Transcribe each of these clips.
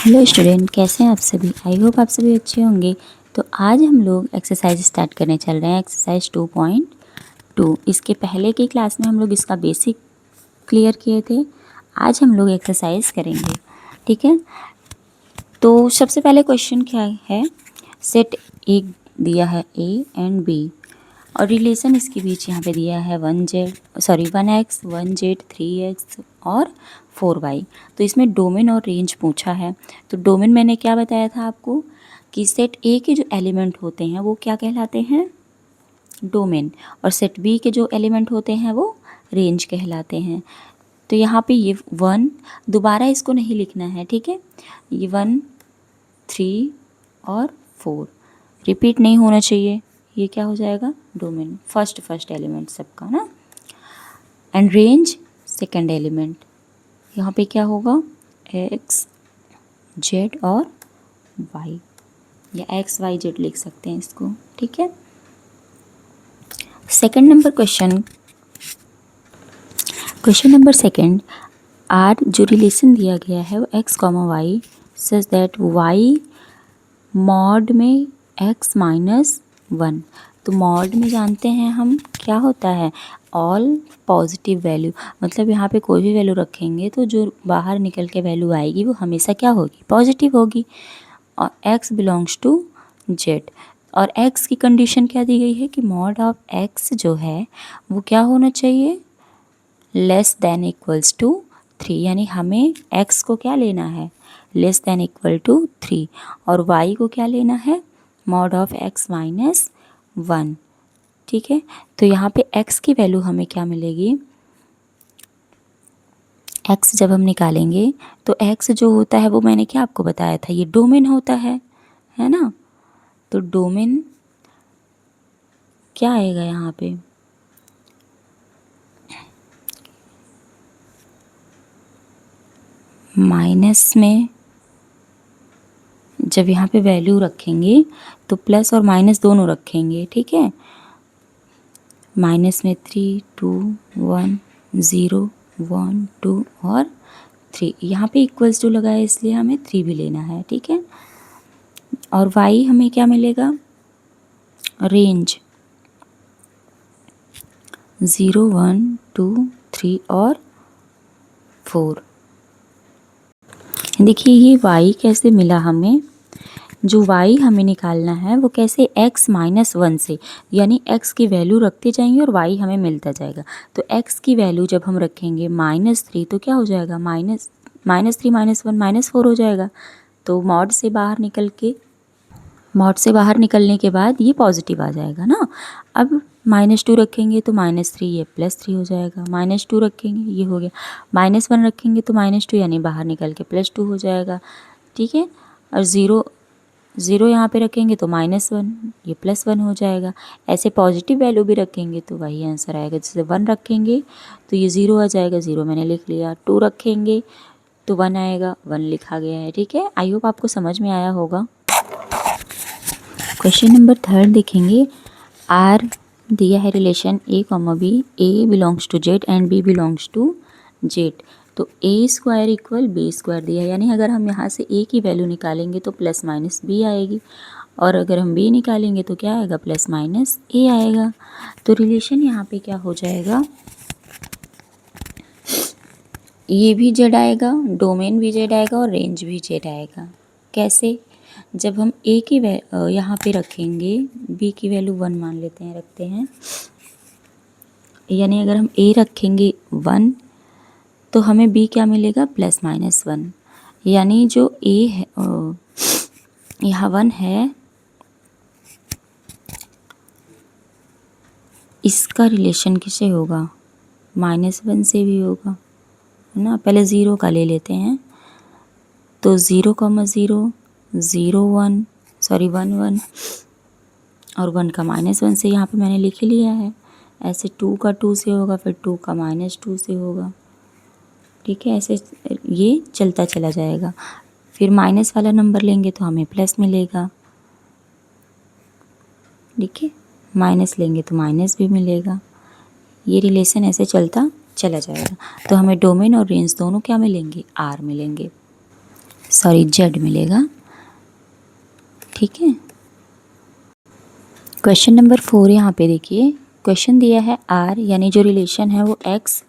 Hello student, कैसे हैं आप सभी। आई होप आप सभी अच्छे होंगे। तो आज हम लोग एक्सरसाइज स्टार्ट करने चल रहे हैं, एक्सरसाइज 2.2। इसके पहले की क्लास में हम लोग इसका बेसिक क्लियर किए थे। आज हम लोग एक्सरसाइज करेंगे, ठीक है। तो सबसे पहले क्वेश्चन क्या है, सेट एक दिया है ए एंड बी और रिलेशन इसके बीच यहाँ पे दिया है 1x 1z 3x और 4y। तो इसमें डोमेन और रेंज पूछा है। तो डोमेन मैंने क्या बताया था आपको कि सेट ए के जो एलिमेंट होते हैं वो क्या कहलाते हैं, डोमेन, और सेट बी के जो एलिमेंट होते हैं वो रेंज कहलाते हैं। तो यहाँ पे ये 1 दोबारा इसको नहीं लिखना है, ठीक है। ये 1 3 और 4 रिपीट नहीं होना चाहिए। ये क्या हो जाएगा, डोमेन, फर्स्ट एलिमेंट सबका ना, एंड रेंज सेकंड एलिमेंट। यहाँ पे क्या होगा, एक्स जेड और वाई, या एक्स वाई जेड लिख सकते हैं इसको, ठीक है। Second number question number second, R जो रिलेशन दिया गया है वो X comma Y such that Y mod में x माइनस 1। तो मॉड में जानते हैं हम क्या होता है, ऑल पॉजिटिव वैल्यू, मतलब यहाँ पे कोई भी वैल्यू रखेंगे तो जो बाहर निकल के वैल्यू आएगी वो हमेशा क्या होगी, पॉजिटिव होगी। और x बिलोंग्स टू z, और x की कंडीशन क्या दी गई है कि मॉड ऑफ x जो है वो क्या होना चाहिए, लेस देन इक्वल्स टू 3, यानी हमें x को क्या लेना है, लेस देन इक्वल टू 3, और y को क्या लेना है, मॉड ऑफ x माइनस 1, ठीक है। तो यहाँ पे x की वैल्यू हमें क्या मिलेगी, x जब हम निकालेंगे तो x जो होता है वो मैंने क्या आपको बताया था, ये डोमेन होता है ना। तो डोमेन क्या आएगा यहाँ पे, माइनस में जब यहाँ पे वैल्यू रखेंगे तो प्लस और माइनस दोनों रखेंगे, ठीक है। माइनस में 3 2 1 0 1 2 और 3, यहाँ पे इक्वल्स टू लगा है इसलिए हमें 3 भी लेना है, ठीक है। और y हमें क्या मिलेगा, रेंज 0 1 2 3 और 4। देखिए ये y कैसे मिला हमें, जो y हमें निकालना है वो कैसे, x माइनस 1 से, यानी x की वैल्यू रखते जाएंगे और y हमें मिलता जाएगा। तो x की वैल्यू जब हम रखेंगे -3 तो क्या हो जाएगा, -3 -1 -4 हो जाएगा। तो मॉड से बाहर निकलने के बाद ये पॉजिटिव आ जाएगा ना। अब -2 रखेंगे तो -3, ये +3 हो जाएगा। -2 रखेंगे ये हो गया, -1 रखेंगे तो -2 यानी बाहर निकल के +2 हो जाएगा, ठीक है। और 0 यहाँ पे रखेंगे तो -1, ये +1 हो जाएगा। ऐसे पॉजिटिव वैल्यू भी रखेंगे तो वही आंसर आएगा। जैसे 1 रखेंगे तो ये 0 आ जाएगा, 0 मैंने लिख लिया। 2 रखेंगे तो 1 आएगा, 1 लिखा गया है, ठीक है। आई होप आपको समझ में आया होगा। क्वेश्चन नंबर थर्ड देखेंगे, आर दिया है relation a comma B, a belongs to z and b belongs to z। तो a square equal b square दिया है, यानी अगर हम यहाँ से a की वैल्यू निकालेंगे तो प्लस माइनस b आएगी, और अगर हम b निकालेंगे तो क्या आएगा, प्लस माइनस a आएगा। तो रिलेशन यहाँ पे क्या हो जाएगा, ये भी z आएगा, डोमेन भी z आएगा और रेंज भी z आएगा। कैसे, जब हम a की यहाँ पे रखेंगे, b की वैल्यू 1 मान लेते हैं, रखते हैं, यानी अगर हम a रखेंगे 1 तो हमें b क्या मिलेगा, प्लस माइनस 1, यानी जो a है यहाँ 1 है, इसका रिलेशन किससे होगा, -1 से भी होगा, है ना। पहले 0 का ले लेते हैं, तो 0 0 0 1 सॉरी 1 1 और 1 का -1 से यहाँ पे मैंने लिख ही लिया है। ऐसे 2 का 2 से होगा, फिर 2 का -2 से होगा, ठीक है। ऐसे ये चलता चला जाएगा। फिर माइनस वाला नंबर लेंगे तो हमें प्लस मिलेगा, ठीक है। माइनस लेंगे तो माइनस भी मिलेगा। ये रिलेशन ऐसे चलता चला जाएगा। तो हमें डोमेन और रेंज दोनों क्या मिलेंगे, आर मिलेंगे। सॉरी जेड मिलेगा। ठीक है। क्वेश्चन नंबर 4 यहाँ पे देखिए, क्वेश्चन दिया है आर यानी जो रिलेशन है वो एक्स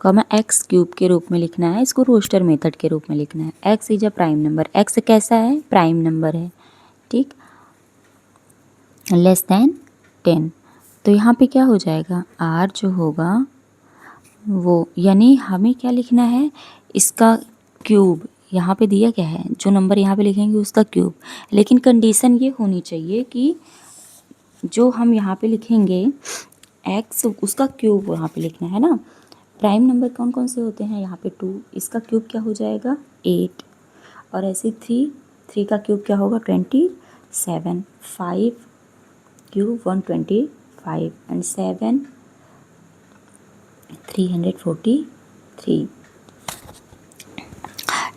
कॉमा एक्स क्यूब के रूप में लिखना है। इसको रोस्टर मेथड के रूप में लिखना है। X is a prime number, x कैसा है, प्राइम नंबर है। ठीक, लेस देन 10। तो यहाँ पे क्या हो जाएगा, आर जो होगा वो, यानी हमें क्या लिखना है, इसका क्यूब। यहाँ पे दिया क्या है, जो नंबर यहाँ पे लिखेंगे उसका क्यूब। लेकिन कंडीशन ये होनी चाहिए कि जो हम यहाँ पे लिखेंगे एक्स, उसका क्यूब वहाँ पे लिखना है ना। प्राइम नंबर कौन कौन से होते हैं, यहाँ पे 2, इसका क्यूब क्या हो जाएगा 8, और ऐसे 3 का क्यूब क्या होगा 27, 5 क्यूब 125 एंड 7 343।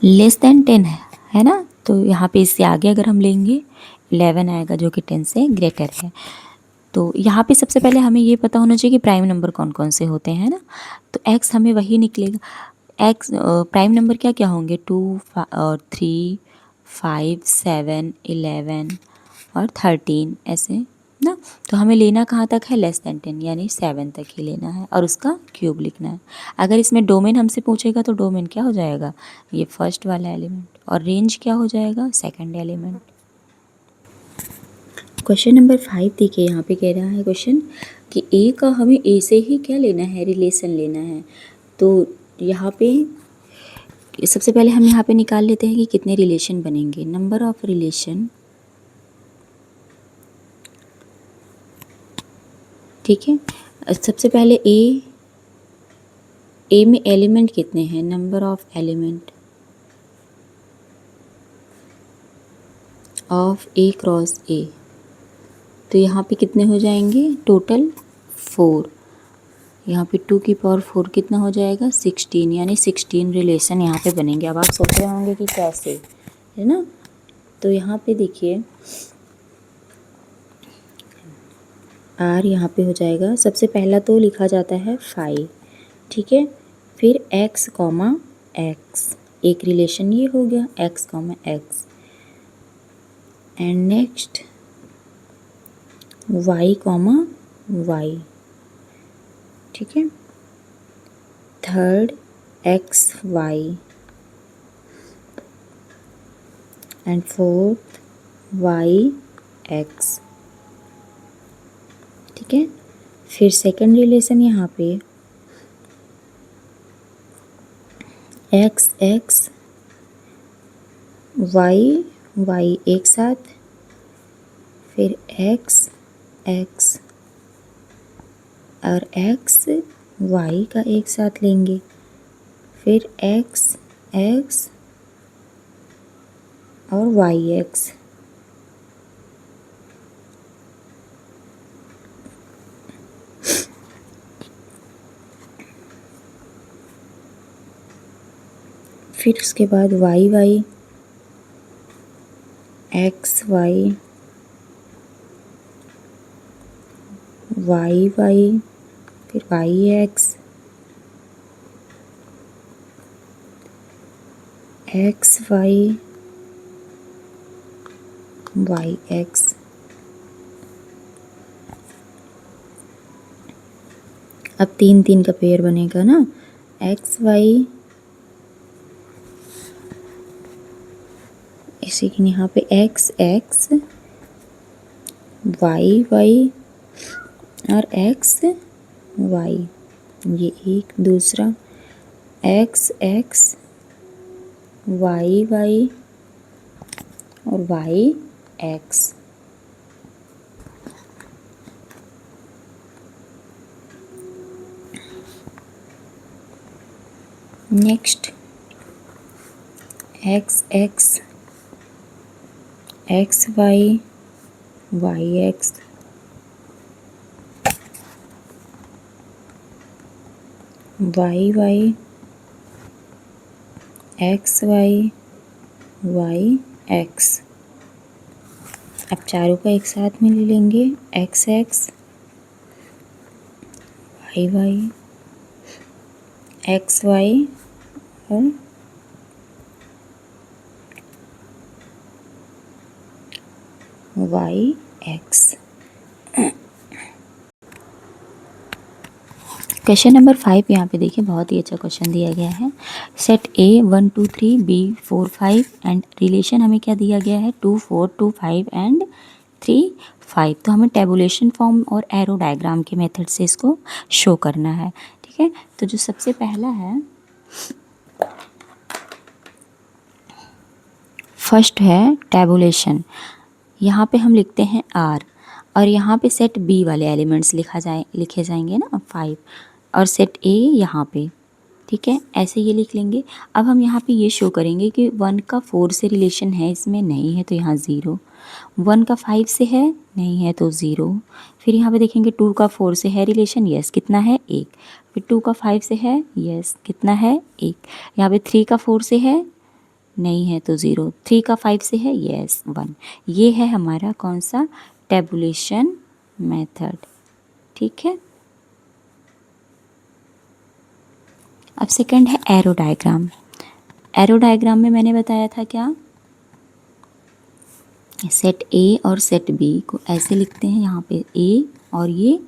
लेस देन 10 है ना। तो यहाँ पे इससे आगे अगर हम लेंगे 11 आएगा जो कि 10 से ग्रेटर है। तो यहाँ पे सबसे पहले हमें ये पता होना चाहिए कि प्राइम नंबर कौन कौन से होते हैं ना। तो एक्स हमें वही निकलेगा। एक्स प्राइम नंबर क्या क्या होंगे, 2 और 3 5 7 11 और 13 ऐसे ना। तो हमें लेना कहाँ तक है, लेस देन 10 यानी 7 तक ही लेना है और उसका क्यूब लिखना है। अगर इसमें डोमेन हमसे पूछेगा तो डोमेन क्या हो जाएगा, ये फर्स्ट वाला एलिमेंट, और रेंज क्या हो जाएगा, सेकंड एलिमेंट। क्वेश्चन नंबर 5 देखिए, यहाँ पे कह रहा है क्वेश्चन कि ए का हमें ए से ही क्या लेना है, रिलेशन लेना है। तो यहाँ पे सबसे पहले हम यहाँ पे निकाल लेते हैं कि कितने रिलेशन बनेंगे। नंबर ऑफ रिलेशन, ठीक है। सबसे पहले ए में एलिमेंट कितने हैं, number of element of A cross ए। तो यहाँ पे कितने हो जाएंगे टोटल 4, यहाँ पे 2 की पावर 4 कितना हो जाएगा 16, यानी 16 रिलेशन यहाँ पे बनेंगे। अब आप सोच रहे होंगे कि कैसे, है ना। तो यहाँ पे देखिए आर यहाँ पे हो जाएगा, सबसे पहला तो लिखा जाता है 5, ठीक है। फिर एक्स कॉमा एक्स, एक रिलेशन ये हो गया X comma X, and next Y comma Y, ठीक है। Third X Y and fourth Y X, ठीक है। फिर सेकंड रिलेशन यहाँ पे एक्स एक्स वाई वाई एक साथ, फिर एक्स एक्स और एक्स वाई का एक साथ लेंगे, फिर एक्स एक्स और वाई एक्स, फिर उसके बाद y Y x Y y y, फिर y x x Y Y x. अब 3 का पेयर बनेगा ना, एक्स वाई, इसी के यहाँ पे एक्स एक्स वाई वाई और एक्स वाई, ये एक, दूसरा एक्स एक्स वाई वाई और Y X. Next X X x Y Y x, Y Y x Y Y x. अब चारों का एक साथ में ले लेंगे, X x Y Y x Y और वाई एक्स। क्वेश्चन नंबर 5 यहाँ पे देखिए, बहुत ही अच्छा क्वेश्चन दिया गया है। Set A 1 2 3 B 4 5 and relation हमें क्या दिया गया है 2 4 2 5 एंड 3 5। तो हमें टेबुलेशन फॉर्म और एरो डायग्राम के मेथड से इसको शो करना है। ठीक है, तो जो सबसे पहला है, फर्स्ट है टेबुलेशन। यहाँ पे हम लिखते हैं आर, और यहाँ पे सेट बी वाले एलिमेंट्स लिखे जाएंगे ना 5, और सेट ए यहाँ पे। ठीक है, ऐसे ये लिख लेंगे। अब हम यहाँ पे ये शो करेंगे कि 1 का 4 से रिलेशन है, इसमें नहीं है तो यहाँ 0। 1 का 5 से है, नहीं है तो 0। फिर यहाँ पे देखेंगे 2 का 4 से है रिलेशन, यस, कितना है 1। फिर 2 का 5 से है, यस, कितना है 1। यहाँ पे 3 का 4 से है, नहीं है तो 0। 3 का 5 से है, यस 1। ये है हमारा कौन सा टेबुलेशन मेथड। ठीक है, अब सेकंड है एरो डायग्राम। एरो डायग्राम में मैंने बताया था क्या, सेट ए और सेट बी को ऐसे लिखते हैं, यहाँ पे ए और ये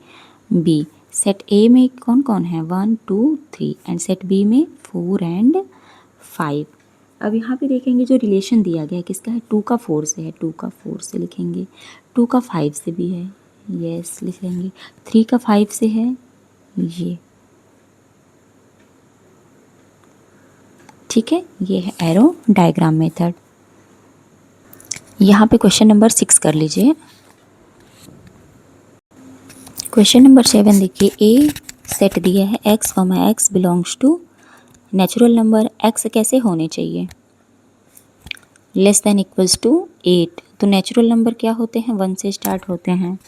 बी। सेट ए में कौन कौन है 1 2 3 एंड सेट बी में 4 एंड 5। अब यहाँ पे देखेंगे जो रिलेशन दिया गया है किसका है, 2 का 4 से है, 2 का 4 से लिखेंगे। 2 का 5 से भी है, यस लिखेंगे। 3 का 5 से है, ये। ठीक है, ये है एरो डायग्राम मेथड। यहाँ पे क्वेश्चन नंबर 6 कर लीजिए। क्वेश्चन नंबर 7 देखिए, ए सेट दिया है x, x belongs to natural number. x कैसे होने चाहिए, लेस देन इक्वल्स टू 8। तो नेचुरल नंबर क्या होते हैं, 1 से स्टार्ट होते हैं,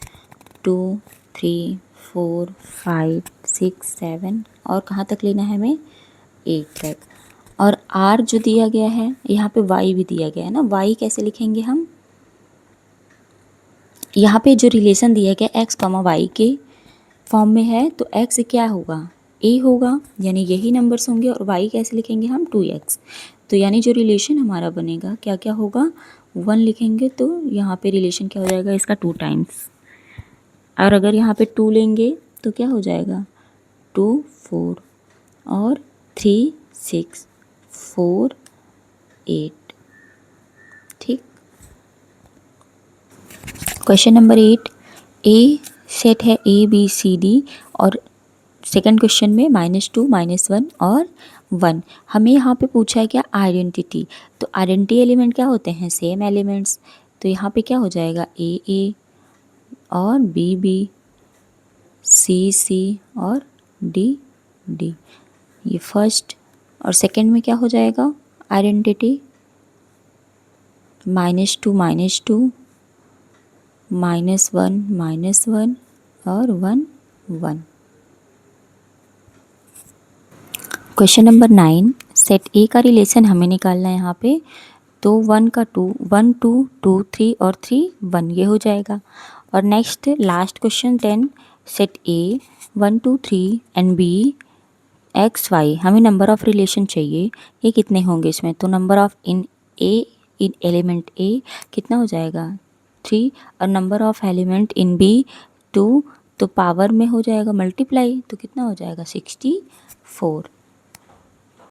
2 3 4 5 6 7, और कहाँ तक लेना है हमें 8 तक। और r जो दिया गया है, यहाँ पे y भी दिया गया है ना, y कैसे लिखेंगे हम, यहाँ पे जो रिलेशन दिया गया x, y के फॉर्म में है, तो x क्या होगा a होगा, यानी यही नंबर्स होंगे। और y कैसे लिखेंगे हम 2x। तो यानी जो रिलेशन हमारा बनेगा क्या क्या होगा, 1 लिखेंगे तो यहाँ पे रिलेशन क्या हो जाएगा इसका 2 टाइम्स। और अगर यहाँ पे 2 लेंगे तो क्या हो जाएगा 2 4 और 3 6 4 8। ठीक, क्वेश्चन नंबर 8, ए सेट है ए बी सी डी, और सेकंड क्वेश्चन में -2 -1 और 1। हमें यहाँ पे पूछा है क्या आइडेंटिटी। तो आइडेंटिटी एलिमेंट क्या होते हैं, सेम एलिमेंट्स। तो यहाँ पे क्या हो जाएगा ए और बी, सी और डी। ये फर्स्ट। और सेकंड में क्या हो जाएगा आइडेंटिटी, -2 -2 -1 और 1 1। क्वेश्चन नंबर 9, सेट ए का रिलेशन हमें निकालना है यहाँ पे। तो 1 का 2 1 2 2 3 और 3 1, ये हो जाएगा। और next last question 10, set A 1 2 3 and B X Y, हमें नंबर ऑफ़ रिलेशन चाहिए, ये कितने होंगे इसमें। तो number of in element A कितना हो जाएगा 3, और number of element in B 2, तो पावर में हो जाएगा मल्टीप्लाई, तो कितना हो जाएगा 64।